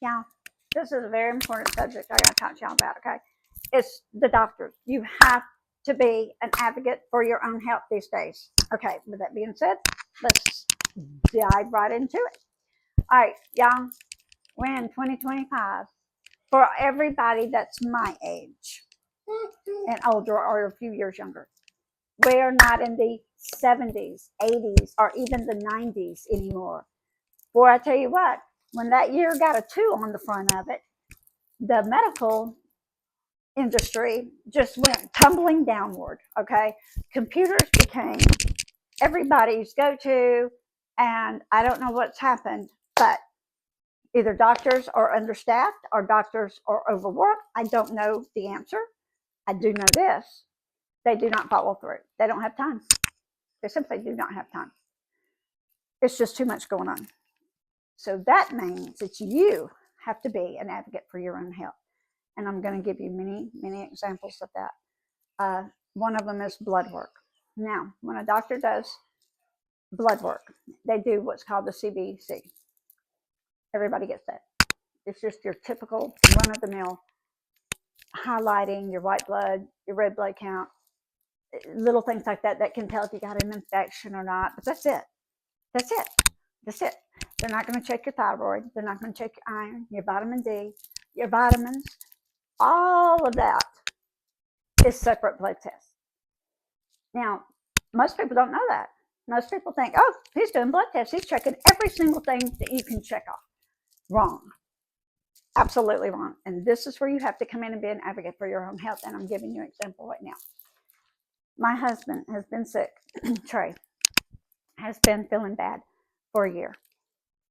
Yeah, this is a very important subject I got to talk to y'all about, okay? It's the doctors. You have to be an advocate for your own health these days. Okay, with that being said, let's dive right into it. All right, y'all, we're in 2025. For everybody that's my age and older or a few years younger, we're not in the 70s, 80s, or even the 90s anymore. Boy, I tell you what, when that year got a two on the front of it, the medical industry just went tumbling downward. Okay. Computers became everybody's go to, and I don't know what's happened, but either doctors are understaffed or doctors are overworked. I don't know the answer. I do know this: they do not follow through. They don't have time. They simply do not have time. It's just too much going on. So that means that you have to be an advocate for your own health. And I'm going to give you many, many examples of that. One of them is blood work. Now, when a doctor does blood work, they do what's called the CBC. Everybody gets that. It's just your typical run of the mill highlighting your white blood, your red blood count, little things like that that can tell if you got an infection or not. But that's it. That's it. That's it. They're not going to check your thyroid. They're not going to check your iron, your vitamin D, your vitamins. All of that is separate blood tests. Now, most people don't know that. Most people think, oh, he's doing blood tests. He's checking every single thing that you can check off. Wrong. Absolutely wrong. And this is where you have to come in and be an advocate for your own health. And I'm giving you an example right now. My husband has been sick. Trey has been feeling bad for a year.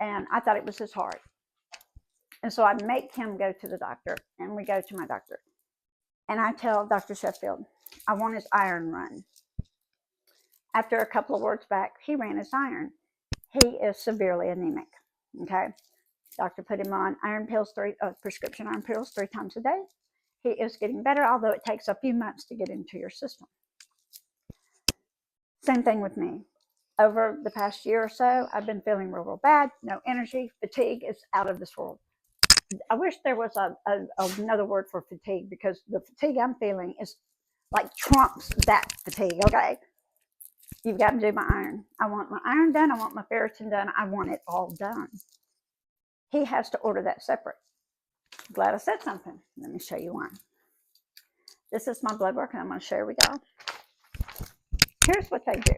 And I thought it was his heart. And so I make him go to the doctor, and we go to my doctor. And I tell Dr. Sheffield, I want his iron run. After a couple of words back, he ran his iron. He is severely anemic. Okay. Doctor put him on iron pills, prescription iron pills 3 times a day. He is getting better, although it takes a few months to get into your system. Same thing with me. Over the past year or so, I've been feeling real, real bad. No energy. Fatigue is out of this world. I wish there was another word for fatigue, because the fatigue I'm feeling is like trumps that fatigue. Okay. You've got to do my iron. I want my iron done. I want my ferritin done. I want it all done. He has to order that separate. Glad I said something. Let me show you one. This is my blood work, and I'm going to share with y'all. Here's what they do.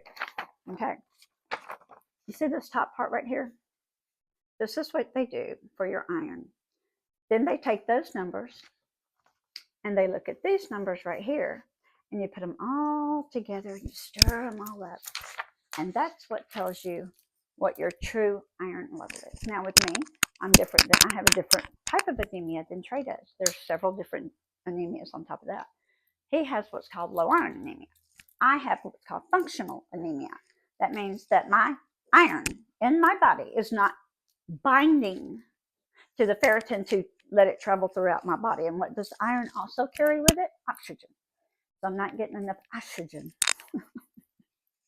Okay. You see this top part right here? This is what they do for your iron. Then they take those numbers and they look at these numbers right here, and you put them all together, you stir them all up, and that's what tells you what your true iron level is. Now with me, I'm different. I have a different type of anemia than Trey does. There's several different anemias on top of that. He has what's called low iron anemia. I have what's called functional anemia. That means that my iron in my body is not binding to the ferritin to let it travel throughout my body. And what does iron also carry with it? Oxygen. So I'm not getting enough oxygen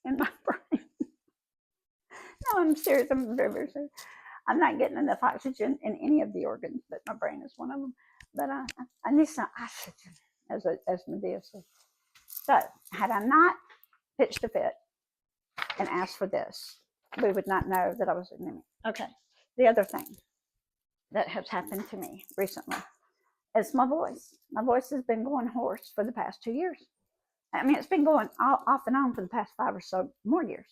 in my brain. No, I'm serious. I'm very, very serious. I'm not getting enough oxygen in any of the organs, but my brain is one of them. But I need some oxygen, as Medea says. So had I not pitched a fit and asked for this, we would not know that I was anemic. Okay. The other thing that has happened to me recently is my voice. My voice has been going hoarse for the past 2 years. I mean, it's been going off and on for the past 5 or so more years.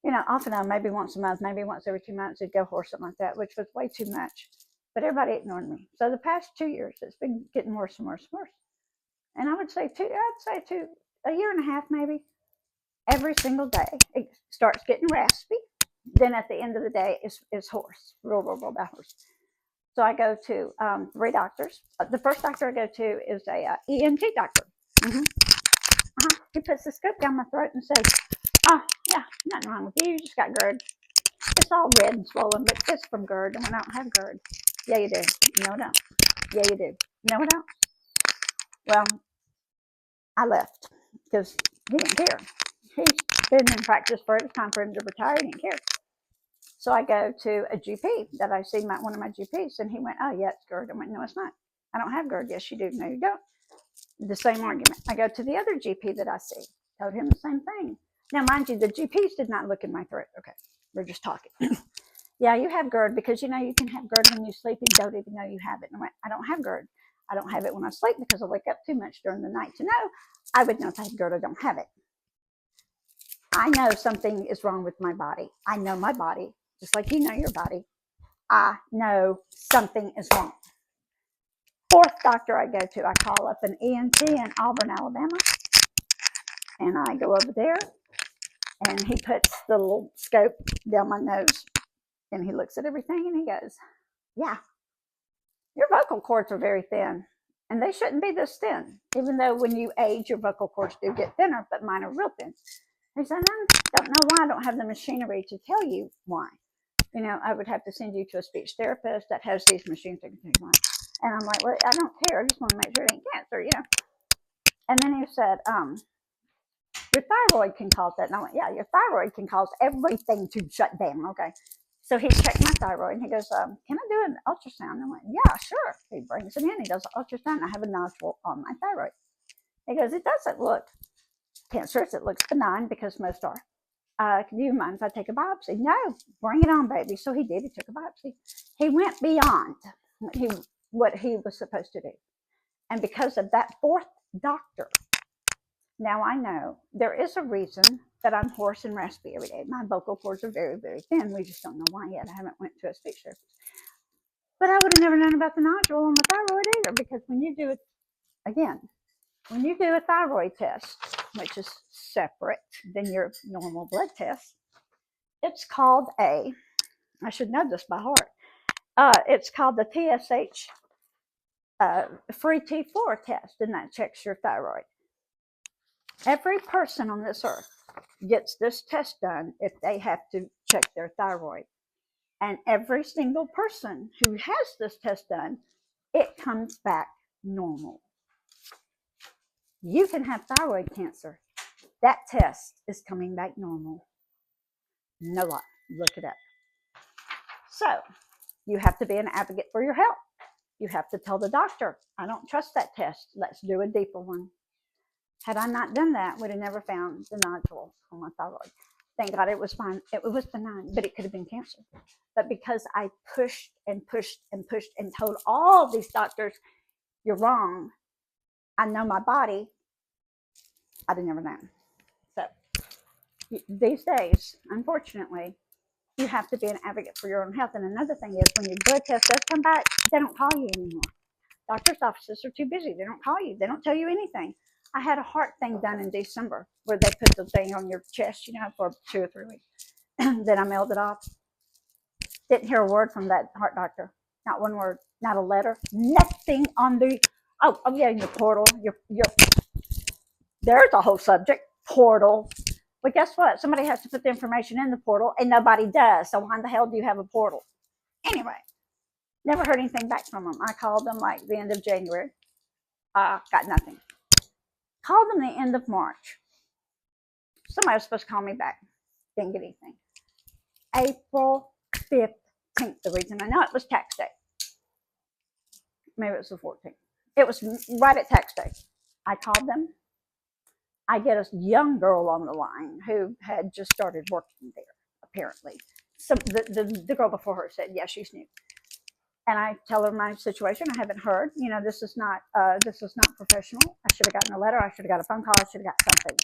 You know, off and on, maybe once a month, maybe once every 2 months, it'd go hoarse, something like that, which was way too much. But everybody ignored me. So the past 2 years, it's been getting worse and worse and worse. And I would say a year and a half maybe. Every single day, it starts getting raspy. Then at the end of the day, it's hoarse, real, real, real bad hoarse. So I go to 3 doctors. The first doctor I go to is a ENT doctor. He puts the scope down my throat and says, "Oh, yeah, nothing wrong with you. You just got GERD. It's all red and swollen, but it's from GERD, and I don't have GERD." Yeah, you do. No, I don't. Yeah, you do. No, I don't. Well, I left because he didn't care. He's been in practice for it. It's time for him to retire. He didn't care. So I go to a GP that I see, one of my GPs, and he went, "Oh, yeah, it's GERD." I went, "No, it's not. I don't have GERD." "Yes, you do." "No, you don't." The same argument. I go to the other GP that I see, told him the same thing. Now, mind you, the GPs did not look in my throat. Okay, we're just talking. "Yeah, you have GERD because you can have GERD when you sleep and don't even know you have it." And I went, "I don't have GERD. I don't have it when I sleep because I wake up too much during the night to know. I would know if I had GERD. I don't have it. I know something is wrong with my body. I know my body, just like you know your body. I know something is wrong." Fourth doctor I go to, I call up an ENT in Auburn, Alabama, and I go over there, and he puts the little scope down my nose, and he looks at everything, and he goes, "Yeah, your vocal cords are very thin, and they shouldn't be this thin, even though when you age, your vocal cords do get thinner, but mine are real thin." He said, "I don't know why. I don't have the machinery to tell you why. I would have to send you to a speech therapist that has these machines that can tell you why." And I'm like, "Well, I don't care. I just want to make sure it ain't cancer. And then he said, "Your thyroid can cause that." And I went, "Yeah, your thyroid can cause everything to shut down." Okay. So he checked my thyroid, and he goes, "Can I do an ultrasound?" I went, "Yeah, sure." He brings it in. He does an ultrasound. I have a nodule on my thyroid. He goes, "It doesn't look cancerous. It looks benign because most are. Do you mind if I take a biopsy?" "No, bring it on, baby." So he did. He took a biopsy. He went beyond what he was supposed to do. And because of that fourth doctor, now I know there is a reason that I'm hoarse and raspy every day. My vocal cords are very, very thin. We just don't know why yet. I haven't went to a speech therapist. But I would have never known about the nodule on the thyroid either, because when you do a thyroid test, which is separate than your normal blood test, it's called I should know this by heart. It's called the TSH free T4 test, and that checks your thyroid. Every person on this earth gets this test done if they have to check their thyroid. And every single person who has this test done, it comes back normal. You can have thyroid cancer. That test is coming back normal. No lie. Look it up. So you have to be an advocate for your health. You have to tell the doctor, "I don't trust that test. Let's do a deeper one." Had I not done that, we'd have never found the nodule on my thyroid. Thank God it was fine. It was benign, but it could have been cancer. But because I pushed and pushed and pushed and told all these doctors, "You're wrong. I know my body," I'd have never known. So these days, unfortunately, you have to be an advocate for your own health. And another thing is, when your blood test does come back, they don't call you anymore. Doctors' offices are too busy. They don't call you. They don't tell you anything. I had a heart thing done in December where they put the thing on your chest, for 2 or 3 weeks. Then I mailed it off. Didn't hear a word from that heart doctor. Not one word. Not a letter. Nothing on the. Oh yeah, your portal. Your. There's a whole subject. Portal. But guess what? Somebody has to put the information in the portal, and nobody does. So why the hell do you have a portal? Anyway, never heard anything back from them. I called them like the end of January. Got nothing. Called them the end of March. Somebody was supposed to call me back. Didn't get anything. April 15th. The reason I know it was tax day. Maybe it was the 14th. It was right at tax day. I called them. I get a young girl on the line who had just started working there, apparently. So the girl before her said, "Yeah, she's new." And I tell her my situation. I haven't heard. This is not professional. I should have gotten a letter. I should have got a phone call. I should have got something.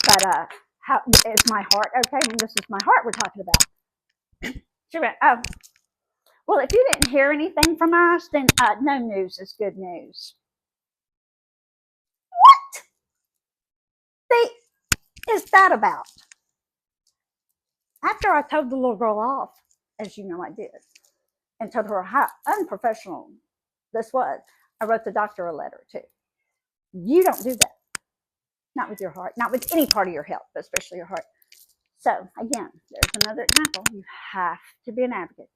But how is my heart okay? This is my heart we're talking about. She went, "Oh, well, if you didn't hear anything from us, then no news is good news." What is that about? After I told the little girl off, as you know I did, and told her how unprofessional this was, I wrote the doctor a letter too. You don't do that. Not with your heart, not with any part of your health, but especially your heart. So again, there's another example. You have to be an advocate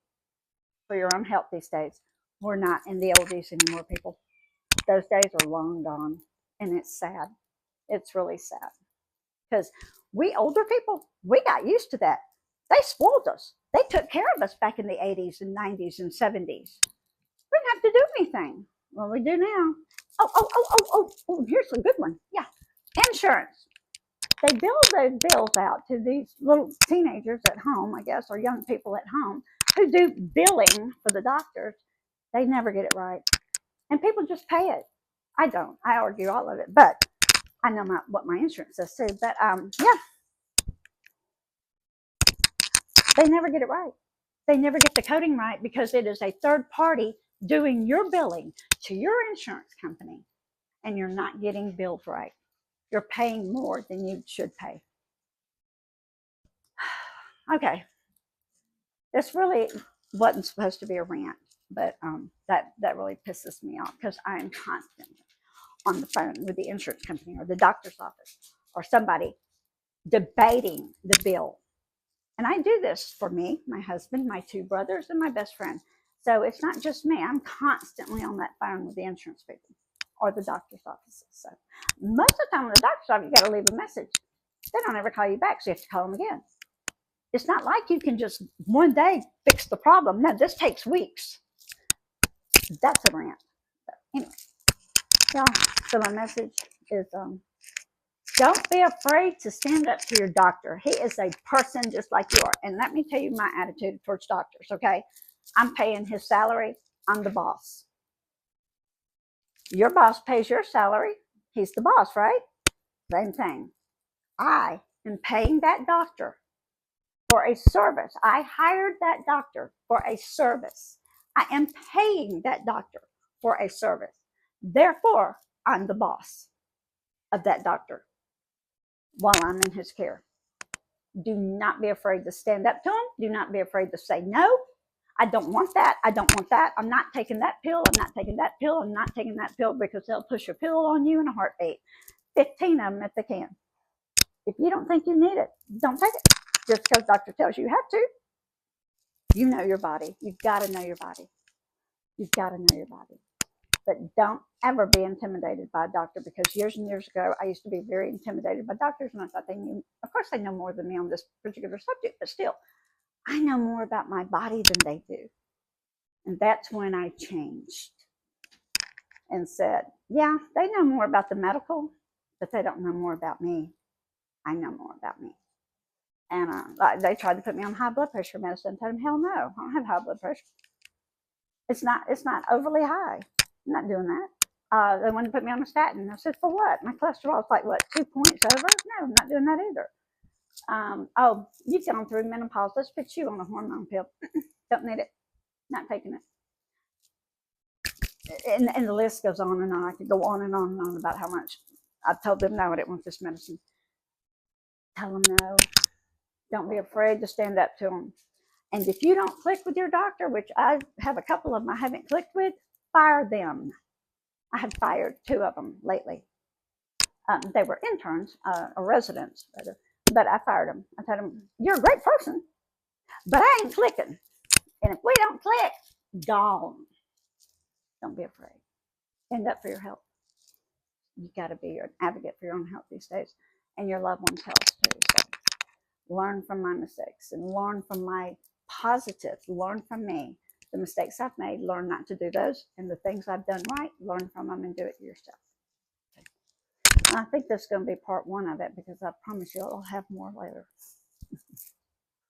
for your own health these days. We're not in the oldies anymore, people. Those days are long gone, and it's sad. It's really sad. Because we older people, we got used to that. They spoiled us. They took care of us back in the 80s and 90s and 70s. We didn't have to do anything. Well, we do now. Oh, here's a good one. Yeah, insurance. They bill those bills out to these little teenagers at home, I guess, or young people at home who do billing for the doctors. They never get it right. And people just pay it. I don't. I argue all of it, but I know what my insurance says too. But yeah, they never get it right. They never get the coding right because it is a third party doing your billing to your insurance company, and you're not getting billed right. You're paying more than you should pay. Okay, this really wasn't supposed to be a rant, but that really pisses me off because I am constantly on the phone with the insurance company or the doctor's office or somebody debating the bill. And I do this for me, my husband, my two brothers, and my best friend. So it's not just me. I'm constantly on that phone with the insurance people or the doctor's offices. So most of the time, in the doctor's office, you got to leave a message. They don't ever call you back, so you have to call them again. It's not like you can just one day fix the problem. No, this takes weeks. That's a rant. Anyway, yeah. So my message is don't be afraid to stand up to your doctor. He is a person just like you are. And let me tell you my attitude towards doctors, okay? I'm paying his salary. I'm the boss. Your boss pays your salary. He's the boss, right? Same thing. I am paying that doctor for a service. I hired that doctor for a service. I am paying that doctor for a service. Therefore, I'm the boss of that doctor while I'm in his care. Do not be afraid to stand up to him. Do not be afraid to say no. I don't want that. I don't want that. I'm not taking that pill. I'm not taking that pill. I'm not taking that pill because they'll push a pill on you in a heartbeat. 15 of them if they can. If you don't think you need it, don't take it. Just because doctor tells you you have to. You know your body. You've got to know your body. You've got to know your body. But don't ever be intimidated by a doctor because years and years ago, I used to be very intimidated by doctors and I thought they knew, of course, they know more than me on this particular subject, but still, I know more about my body than they do. And that's when I changed and said, yeah, they know more about the medical, but they don't know more about me. I know more about me. And they tried to put me on high blood pressure medicine. I told them, hell no, I don't have high blood pressure. It's not overly high. I'm not doing that. They wanted to put me on a statin. I said, for what? My cholesterol is like, what, 2 points over? No, I'm not doing that either. Oh, you've gone through menopause. Let's put you on a hormone pill. Don't need it. Not taking it. And the list goes on and on. I could go on and on and on about how much. I told them, no, I didn't want this medicine. Tell them no. Don't be afraid to stand up to them. And if you don't click with your doctor, which I have a couple of them I haven't clicked with, fire them. I have fired 2 of them lately. They were interns or residents, but I fired them. I told them, you're a great person, but I ain't clicking. And if we don't click, gone. Don't be afraid. Stand up for your health. You got to be an advocate for your own health these days and your loved ones' health too. So learn from my mistakes and learn from my positives. Learn from me. The mistakes I've made, learn not to do those. And the things I've done right, learn from them and do it yourself. Okay. I think that's going to be part 1 of it because I promise you I'll have more later.